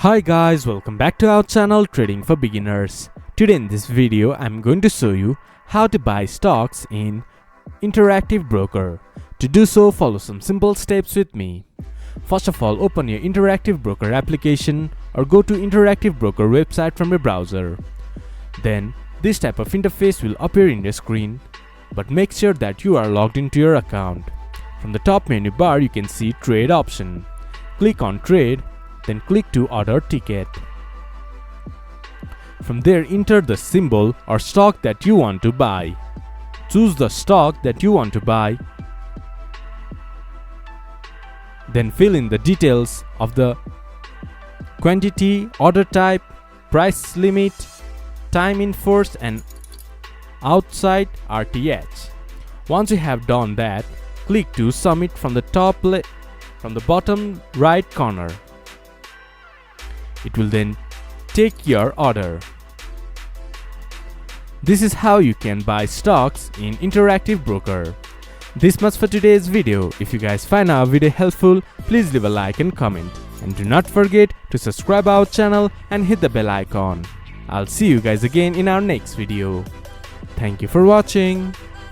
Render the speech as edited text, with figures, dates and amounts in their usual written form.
Hi guys, welcome back to our channel Trading for Beginners. Today in this video I'm going to show you how to buy stocks in Interactive Broker. To do so, follow some simple steps with me. First of all, open your Interactive Broker application or go to Interactive Broker website from your browser. Then this type of interface will appear in your screen, but make sure that you are logged into your account. From the top menu bar you can see Trade option. Click on Trade, then click to order ticket. From there, enter the symbol or stock that you want to buy. Choose the stock that you want to buy. Then fill in the details of the quantity, order type, price limit, time in force and outside RTH. Once you have done that, click to submit from the bottom right corner. It will then take your order. This is how you can buy stocks in Interactive Broker. This much for today's video. If you guys find our video helpful, please leave a like and comment. And do not forget to subscribe our channel and hit the bell icon. I'll see you guys again in our next video. Thank you for watching.